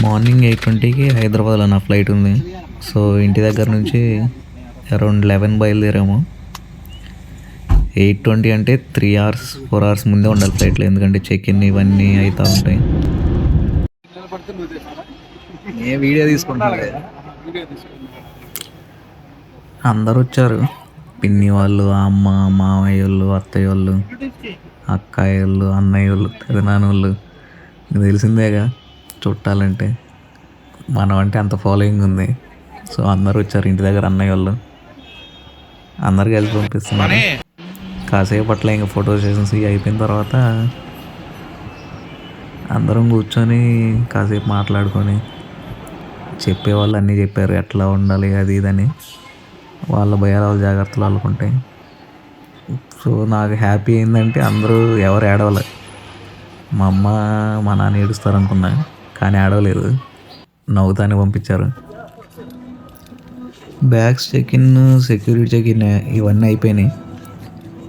Morning 8:20కి హైదరాబాద్లో నా flight ఉంది. సో ఇంటి దగ్గర నుంచి అరౌండ్ 11 బయలుదేరాము. 8:20 అంటే 3 hours 4 hours ముందే ఉండాలి ఫ్లైట్లో, ఎందుకంటే చెక్ ఇన్ ఇవన్నీ అవుతూ ఉంటాయి. వీడియో తీసుకుంటున్నారు, అందరు వచ్చారు. పిన్ని వాళ్ళు, అమ్మ, మామయ్య వాళ్ళు, అత్తయ్య వాళ్ళు, అక్కయ్య వాళ్ళు, అన్నయ్య వాళ్ళు, పెదనాన్న వాళ్ళు. తెలిసిందేగా చుట్టాలంటే, మనం అంటే అంత ఫాలోయింగ్ ఉంది. సో అందరు వచ్చారు ఇంటి దగ్గర. అన్నయ్య వాళ్ళు అందరు కలిసి పంపిస్తున్నారు. కాసేపు అట్లా ఇంకా ఫోటో సెషన్స్ అయిపోయిన తర్వాత అందరం కూర్చొని కాసేపు మాట్లాడుకొని చెప్పేవాళ్ళు అన్నీ చెప్పారు, ఎట్లా ఉండాలి అది ఇదని. వాళ్ళ భయాలు వాళ్ళ జాగ్రత్తలు వాళ్ళకుంటాయి. సో నాకు హ్యాపీ ఏంటంటే అందరూ ఎవరు ఏడవలే. మా అమ్మ మా నాన్న ఏడుస్తారు అనుకున్నా, కానీ ఏడవలేదు, నవ్వుతానే పంపించారు. Bags check in, security check in ఇవన్నీ అయిపోయినాయి.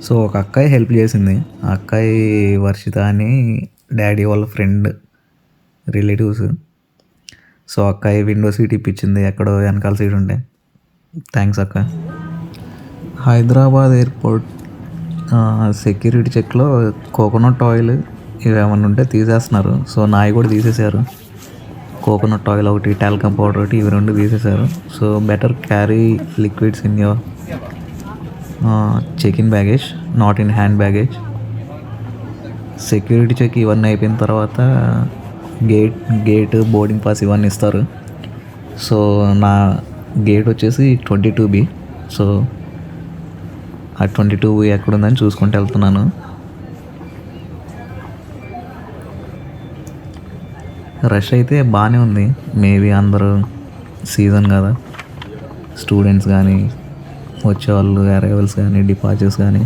సో ఒక అక్కాయి హెల్ప్ చేసింది. ఆ అక్కాయి వర్షిత అని డాడీ వాళ్ళ ఫ్రెండ్ రిలేటివ్స్. సో అక్కాయి విండో సీట్ ఇప్పించింది, ఎక్కడో వెనకాల సీట్ ఉంటే. థ్యాంక్స్ అక్క. హైదరాబాద్ ఎయిర్పోర్ట్ సెక్యూరిటీ చెక్లో కోకోనట్ ఆయిల్ ఇవి ఏమన్నా ఉంటే తీసేస్తున్నారు. సో నాయి కూడా తీసేశారు. కోకోనట్ ఆయిల్ ఒకటి, టాల్కమ్ పౌడర్ ఒకటి, ఇవి 2 తీసేశారు. So better carry liquids in your check in baggage, not in hand baggage. Security check ఇవన్నీ అయిపోయిన తర్వాత గేట్ బోర్డింగ్ పాస్ ఇవన్నీ ఇస్తారు. సో నా గేట్ వచ్చేసి 22B. సో ఆ 22B ఎక్కడుందని చూసుకుంటూ వెళ్తున్నాను. రష్ అయితే బాగానే ఉంది. మేబీ అందరూ సీజన్ కదా, స్టూడెంట్స్ కానీ, వచ్చేవాళ్ళు, అరైవల్స్ కానీ, డిపార్చర్స్ కానీ.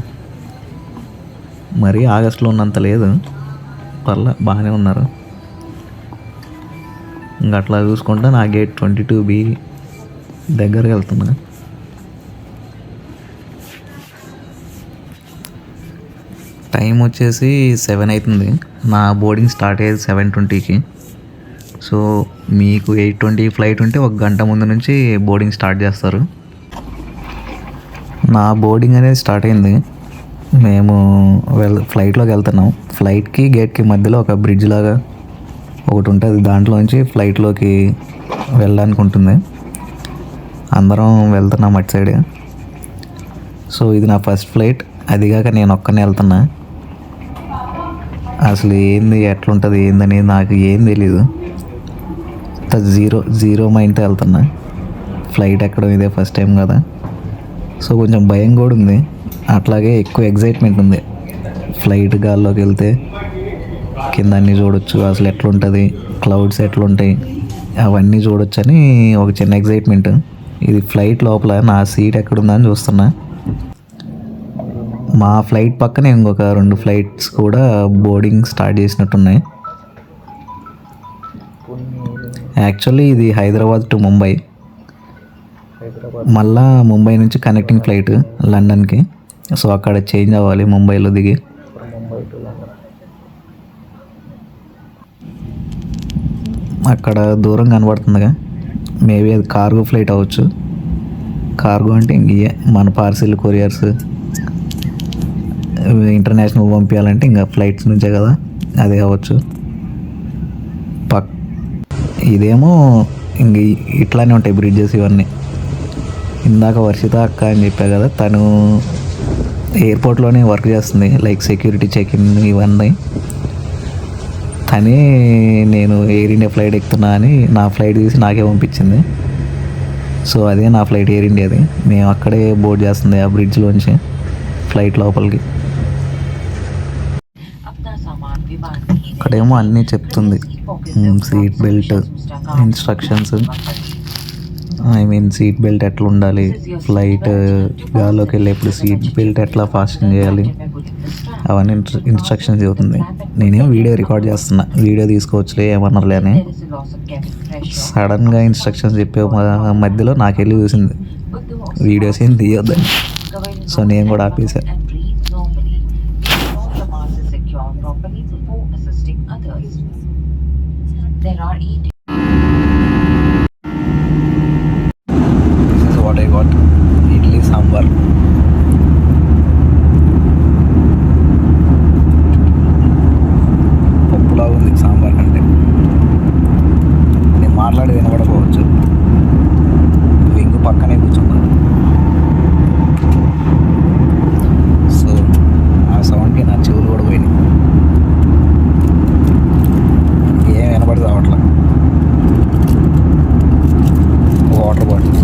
మరీ ఆగస్టులో ఉన్నంత లేదు, బాగానే ఉన్నారు. ఇంకా అట్లా చూసుకుంటా నా గేట్ 22B దగ్గరికి వెళ్తున్నా. టైం వచ్చేసి 7 అవుతుంది. నా బోర్డింగ్ స్టార్ట్ అయ్యేది 7:20కి. సో మీకు 8:20 ఫ్లైట్ ఉంటే 1 గంట ముందు నుంచి బోర్డింగ్ స్టార్ట్ చేస్తారు. నా బోర్డింగ్ అనేది స్టార్ట్ అయింది. మేము ఫ్లైట్లోకి వెళ్తున్నాం. ఫ్లైట్కి గేట్కి మధ్యలో ఒక బ్రిడ్జ్ లాగా ఒకటి ఉంటుంది, దాంట్లోంచి ఫ్లైట్లోకి వెళ్ళడానికి ఉంటుంది. అందరం వెళ్తున్నాం అటు సైడ్. సో ఇది నా ఫస్ట్ ఫ్లైట్, అదిగాక నేను ఒక్కనే వెళ్తున్నా. అసలు ఏంది, ఎట్లుంటుంది, ఏందని నాకు ఏం తెలీదు. జీరో మైండ్తో వెళ్తున్నా. ఫ్లైట్ ఎక్కడం ఇదే ఫస్ట్ టైం కదా. సో కొంచెం భయం కూడా ఉంది, అట్లాగే ఎక్కువ ఎగ్జైట్మెంట్ ఉంది. ఫ్లైట్ గాల్లోకి వెళ్తే కింద అన్నీ చూడొచ్చు, అసలు ఎట్లుంటుంది, క్లౌడ్స్ ఎట్లుంటాయి అవన్నీ చూడొచ్చు అని ఒక చిన్న ఎగ్జైట్మెంట్. ఇది ఫ్లైట్ లోపల నా సీట్ ఎక్కడుందని చూస్తున్నా. మా ఫ్లైట్ పక్కనే ఇంకొక 2 ఫ్లైట్స్ కూడా బోర్డింగ్ స్టార్ట్ చేసినట్టున్నాయి. యాక్చువల్లీ ఇది హైదరాబాద్ టు ముంబై, మళ్ళా ముంబై నుంచి కనెక్టింగ్ ఫ్లైట్ లండన్కి. సో అక్కడ చేంజ్ అవ్వాలి, ముంబైలో దిగి. అక్కడ దూరం కనబడుతుందిగా, మేబీ అది కార్గో ఫ్లైట్ అవ్వచ్చు. కార్గో అంటే ఇంక మన పార్సిల్, కొరియర్స్, ఇంటర్నేషనల్ పంపించాలంటే ఇంకా ఫ్లైట్స్ నుంచే కదా, అదే అవ్వచ్చు. ఇదేమో ఇంక ఇట్లానే ఉంటాయి బ్రిడ్జెస్ ఇవన్నీ. ఇందాక వర్షిత అక్క అని చెప్పా కదా, తను ఎయిర్పోర్ట్లోనే వర్క్ చేస్తుంది, లైక్ సెక్యూరిటీ చెక్ ఇన్ ఇవన్నీ. తనే నేను ఎయిర్ ఇండియా ఫ్లైట్ ఎక్కుతున్నా అని నా ఫ్లైట్ తీసి నాకే పంపించింది. సో అదే నా ఫ్లైట్, ఎయిర్ ఇండియాది. మేము అక్కడే బోర్డ్ చేస్తుంది ఆ బ్రిడ్జ్లోంచి ఫ్లైట్ లోపలికి. అక్కడేమో అన్నీ చెప్తుంది, seat belt instructions, seat belt ఎట్లా ఉండాలి, ఫ్లైట్ గాల్లోకి వెళ్ళేప్పుడు సీట్ బెల్ట్ ఎట్లా ఫాస్టన్ చేయాలి, అవన్నీ ఇన్స్ట్రక్షన్స్ చెబుతుంది. నేనేమో వీడియో రికార్డ్ చేస్తున్నా, వీడియో తీసుకోవచ్చులే ఏమన్నారులే అని. సడన్గా ఇన్స్ట్రక్షన్స్ చెప్పే మధ్యలో నాకెళ్ళి చూసింది వీడియోస్ ఏం తీయొద్దని. సో నేను కూడా ఆపేసాను. There are eating. This is what I got. Idli sambar. పప్పులా ఉంది సాంబార్ కంటే. నేను మాట్లాడేది వినపడకపోవచ్చు. ఇంకో పక్కనే కూర్చున్నాను. సో ఆ సౌండ్కి నా చెవులు కూడా పోయినాయి. ఏం వినపడి రావట్లా. Water bottle.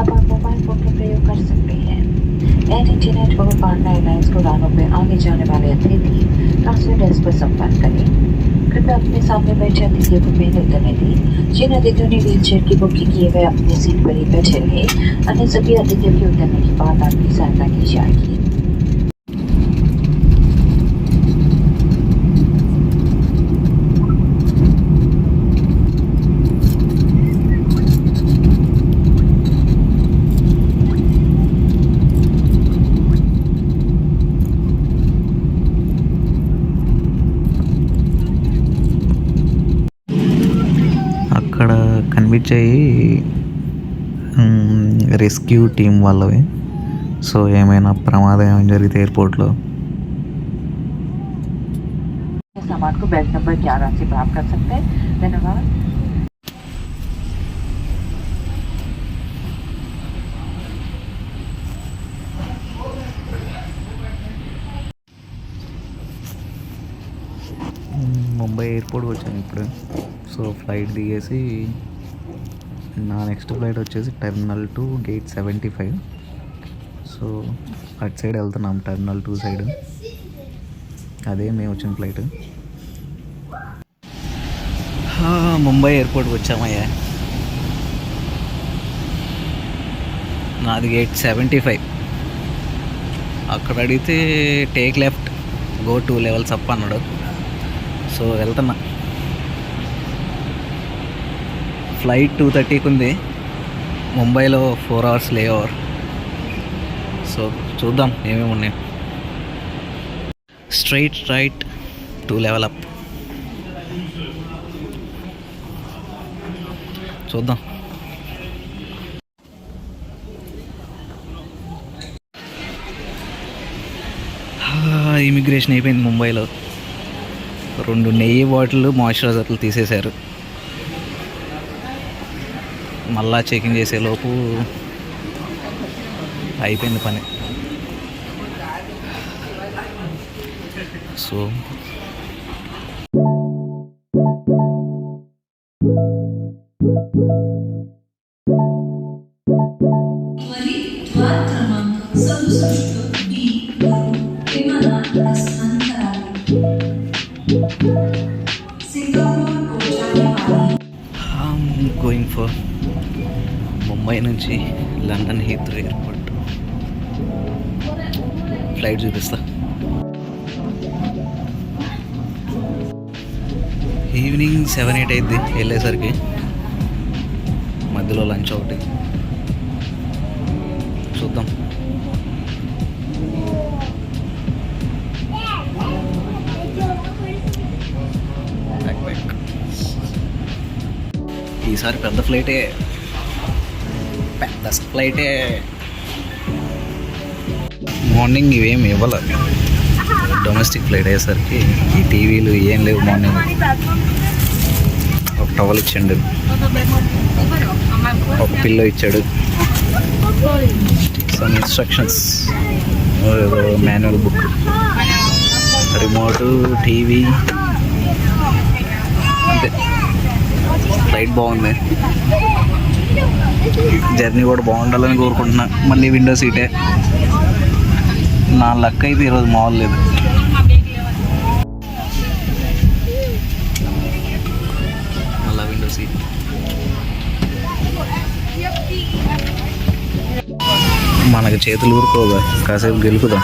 अब आप मोबाइल फोन का प्रयोग कर सकते हैं। Air India network partner airlines को उड़ानों में आगे जाने वाले अतिथि ट्रांसफर डेस्क पर संपर्क करें। कृपया अपने सामने बैठे अतिथियों को पहले करने दें। जिन अतिथियों ने व्हील चेयर की बुकिंग की है वे अपनी सीट पर ही बैठे रहे। अन्य सभी अतिथियों के उतरने के बाद आपकी सहायता की जाएगी। అక్కడ కనిపించాయి రెస్క్యూ టీం వాళ్ళవి. సో ఏమైనా ప్రమాదం ఏమైనా జరిగితే ఎయిర్పోర్ట్లో सामान को बेल्ट नंबर 11 से प्राप्त कर सकते हैं। धन्यवाद। ముంబై ఎయిర్పోర్ట్కి వచ్చాను ఇప్పుడు. సో ఫ్లైట్ దిగేసి నా నెక్స్ట్ ఫ్లైట్ వచ్చేసి టెర్మినల్ 2 గేట్ 75. సో అటు సైడ్ వెళ్తున్నాం, టెర్మినల్ 2 సైడ్. అదే మేము వచ్చిన ఫ్లైట్. ముంబై ఎయిర్పోర్ట్కి వచ్చామయ్యా. నాది గేట్ 75. అక్కడ అడిగితే take left, go 2 levels up అన్నాడు. సో వెళ్తున్నా. ఫ్లైట్ 2:30కి ఉంది. ముంబైలో 4 hours లే ఓవర్. సో చూద్దాం ఏమేమి ఉన్నాయి. Straight right 2 level up. చూద్దాం. ఇమిగ్రేషన్ అయిపోయింది ముంబైలో. 2 నెయ్యి బాటిల్ మాయిశ్చరైజర్లు తీసేశారు. మళ్ళా చెకింగ్ చేసేలోపు అయిపోయింది పని. సో గోయింగ్ ఫర్ ముంబై నుంచి లండన్ హీత్రో ఎయిర్పోర్ట్. ఫ్లైట్ చూపిస్తా. ఈవినింగ్ 7-8 అయింది వెళ్ళేసరికి. మధ్యలో లంచ్ ఒకటి. చూద్దాం. ఈసారి పెద్ద ఫ్లైటే. మార్నింగ్ ఇవేమి ఇవ్వాలి. డొమెస్టిక్ ఫ్లైట్ అయ్యేసరికి ఈ టీవీలు ఏం లేవు. మార్నింగ్ ఒక టవల్ ఇచ్చాడు, ఒక పిల్లో ఇచ్చాడు, some instructions, manual book, remote, TV, అంతే. ఫ్లైట్ బాగుంది, జర్నీ కూడా బాగుండాలని కోరుకుంటున్నా. మళ్ళీ విండో సీటే. నా లక్ అయితే ఈరోజు మామూలు లేదు. మళ్ళీ విండో సీట్. మనకి చేతులు ఊరుకోగా, కాసేపు గెలుపుదాం.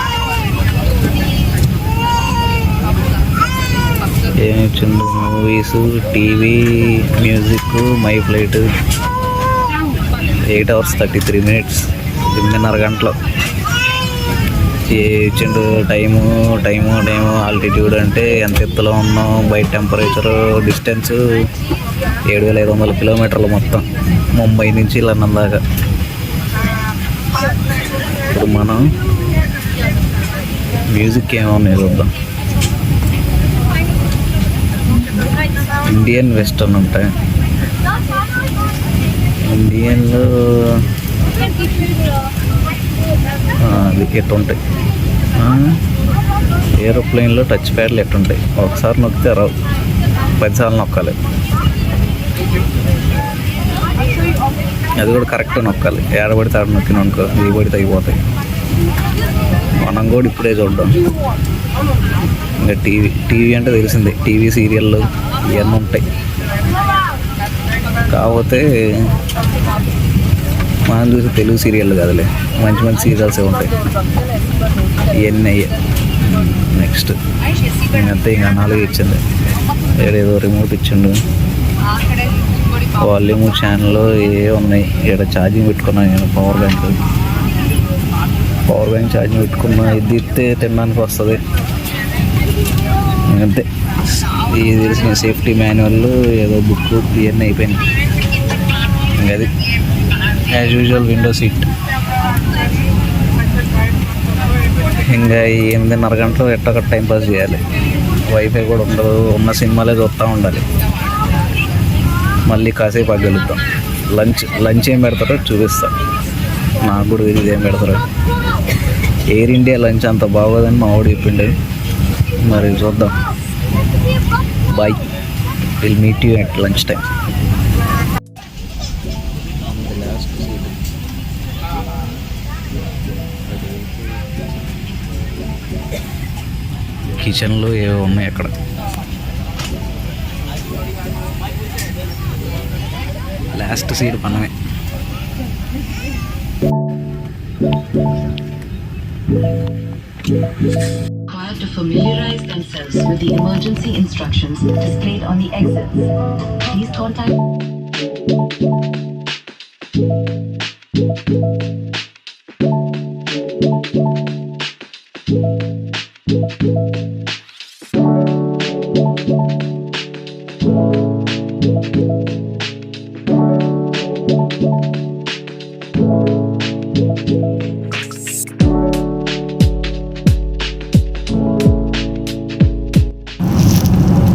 ఏమి ఇచ్చిండు? Movies, TV, music, my flight. 8 hours 33 minutes, 8.5 గంటలు. ఇచ్చిండు టైము. ఆల్టిట్యూడ్ అంటే ఎంత ఎత్తులో ఉన్నాం, బయట టెంపరేచరు, డిస్టెన్స్ 7,500 కిలోమీటర్లు మొత్తం, ముంబై నుంచి లండన్ దాకా. ఇప్పుడు మనం మ్యూజిక్ ఏమన్నా చూద్దాం. ఇండియన్ వెస్టర్న్ ఉంటాయి. ఇండియన్లో అది ఎట్టుంటాయి. ఏరోప్లేన్లో టచ్ ప్యాడ్లు ఎట్టుంటాయి. ఒకసారి నొక్కితే రావు, 10 సార్లు నొక్కాలి. అది కూడా కరెక్ట్గా నొక్కాలి. ఏడబడితే ఆడ నొక్కిన అనుకో, ఇది పడితే అయిపోతాయి. మనం కూడా ఇప్పుడే చూద్దాం. ఇంకా టీవీ అంటే తెలిసిందే, టీవీ సీరియళ్ళు ఇవన్నీ ఉంటాయి. కాకపోతే మనం చూసి తెలుగు సీరియల్ కాదులే, మంచి మంచి సీరియల్సే ఉంటాయి. ఇవన్నీ అయ్యే. నెక్స్ట్ ఇంకంతే, ఇంకా 4 ఇచ్చింది. ఏదో రిమోట్ ఇచ్చిండు. వాల్యూమ్, ఛానల్ ఏ ఉన్నాయి. ఇక్కడ ఛార్జింగ్ పెట్టుకున్నాను నేను. పవర్ బ్యాంక్ ఛార్జింగ్ పెట్టుకున్నా. ఇది ఇస్తే తినడానికి వస్తుంది. అంతే. ఇది తెలిసిన సేఫ్టీ మాన్యువల్, ఏదో బుక్, ఇవన్నీ అయిపోయినాయి. ఇంకా అది యాజ్ యూజువల్ విండో సీట్. ఇంకా 8.5 గంటలు ఎట్టొక టైంపాస్ చేయాలి. వైఫై కూడా ఉండదు, ఉన్న సినిమాలే చూస్తూ ఉండాలి. మళ్ళీ కాసేపు ఆగలుగుతాం. లంచ్ ఏం పెడతారో చూపిస్తా. నాకు కూడా ఇది ఏం పెడతారో. ఎయిర్ ఇండియా లంచ్ అంత బాగోదని మా వాడు చెప్పిండే. మరి చూద్దాం. Bye, will meet you at lunch time. కిచెన్లో ఏవో ఉన్నాయి అక్కడ. లాస్ట్ సీట్ మనమే. Required to familiarize themselves with the emergency instructions displayed on the exits. Please contact.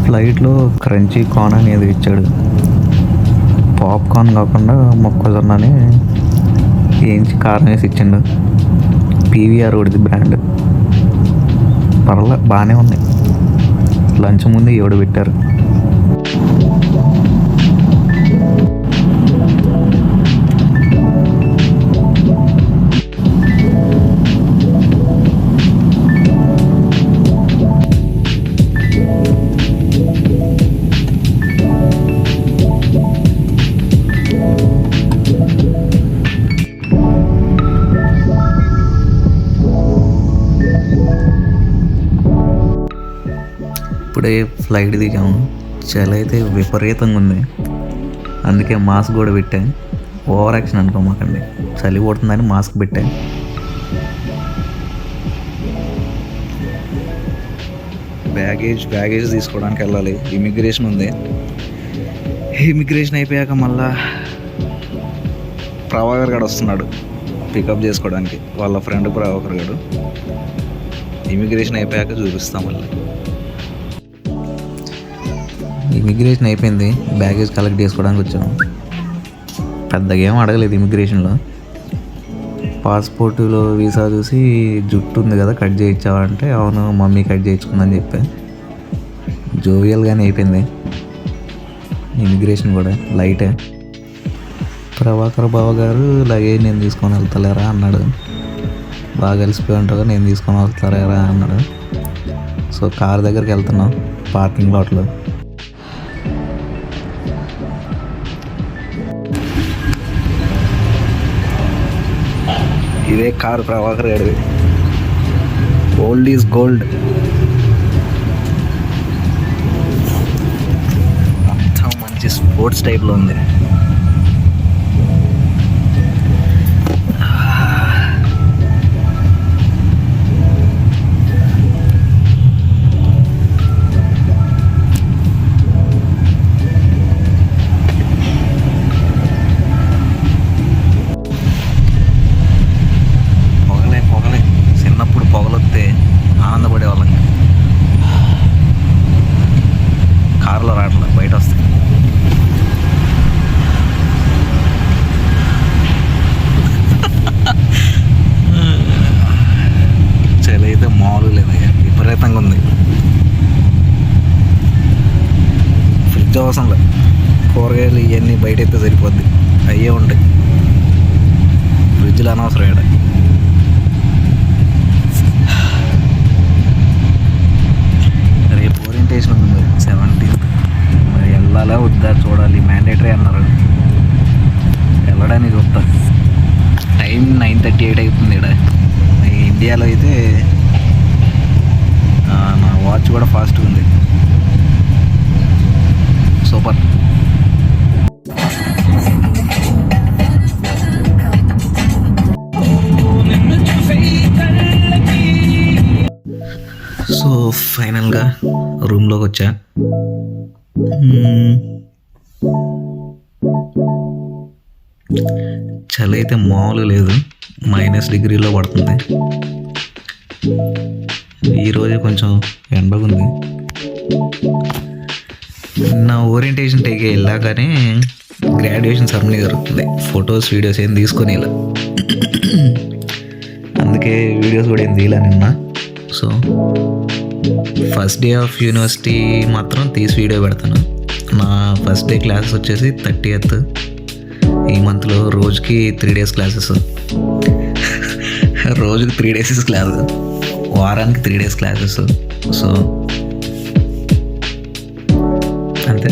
ఫ్లైట్లో క్రంచీ కార్న్ అనేది ఇచ్చాడు. పాప్కార్న్ కాకుండా మొక్కజొన్నని వేయించి కారం వేసి ఇచ్చిండు. పీవీఆర్ ఒకటిది బ్రాండ్. పర్లే, బాగానే ఉన్నాయి. లంచ్ ముందు ఎవడు పెట్టారు. ఇప్పుడే ఫ్లైట్ దిగాము. చలి అయితే విపరీతంగా ఉంది. అందుకే మాస్క్ కూడా పెట్టాను. ఓవర్ యాక్షన్ అనుకోమాకండి, చలి కొడుతుందని మాస్క్ పెట్టాను. బ్యాగేజ్ తీసుకోవడానికి వెళ్ళాలి. ఇమిగ్రేషన్ ఉంది. ఇమిగ్రేషన్ అయిపోయాక మళ్ళా ప్రభాకర్ గడు వస్తున్నాడు పికప్ చేసుకోవడానికి, వాళ్ళ ఫ్రెండ్ ప్రభాకర్ గడు. ఇమిగ్రేషన్ అయిపోయాక చూపిస్తాం. మళ్ళీ ఇమిగ్రేషన్ అయిపోయింది. బ్యాగేజ్ కలెక్ట్ చేసుకోవడానికి వచ్చాను. పెద్దగా ఏం అడగలేదు ఇమిగ్రేషన్లో. పాస్పోర్టులో వీసా చూసి జుట్టు ఉంది కదా కట్ చేయించావా అంటే అవును మమ్మీ కట్ చేయించుకుందని చెప్పా. జోవియల్గానే అయిపోయింది. ఇమిగ్రేషన్ కూడా లైటే. ప్రభాకర్ బావ గారు లగేజ్ నేను తీసుకొని వెళ్తలేరా అన్నాడు. బాగా కలిసిపోయి ఉంటాగా, నేను తీసుకొని వెళ్తారా అన్నాడు. సో కార్ దగ్గరికి వెళ్తున్నాం, పార్కింగ్ లాట్లో. ఇదే కారు ప్రభాకర్ గారిది. Old is gold. మొత్తం మంచి స్పోర్ట్స్ టైప్లో ఉంది. పొగలే చిన్నప్పుడు పొగలొస్తే ఆనందపడేవాళ్ళం. కారులో రావట్లే, బయట వస్తాయి. చలి అయితే మామూలు లేదు, విపరీతంగా ఉంది. ఫ్రిడ్జ్ అవసరం లేదు, కూరగాయలు ఇవన్నీ బయట అయితే సరిపోద్ది, అయ్యే ఉంటాయి. ఫ్రిడ్జ్లో అనవసరం ఇక్కడ. రేపు ఓరియంటేషన్ ఉంది మరి 17th. మరి వెళ్ళాలా వద్దా చూడాలి. మ్యాండేటరీ అన్నారు, వెళ్ళడానికి చూస్తా. టైం 9:38 అవుతుంది ఇక్కడ. ఇండియాలో అయితే నా వాచ్ కూడా ఫాస్ట్ ఉంది. సూపర్. సో ఫైనల్గా రూమ్లోకి వచ్చా. చలి అయితే మామూలు లేదు, -డిగ్రీలో పడుతుంది. ఈరోజు కొంచెం ఎండగుంది. నా ఓరియంటేషన్ టేకే వెళ్ళాకనే గ్రాడ్యుయేషన్ సెరమనీ జరుగుతుంది. ఫొటోస్ వీడియోస్ ఏం తీసుకొని ఇలా, అందుకే వీడియోస్ కూడా ఏం తీయలే నిన్న. So first day of university మాత్రం తీసి వీడియో పెడతాను. నా ఫస్ట్ డే క్లాసెస్ వచ్చేసి 30th. ఈ మంత్లో రోజుకి 3 days క్లాసెస్. రోజుకి 3 days క్లాస్, వారానికి 3 days క్లాసెస్. సో అంతే.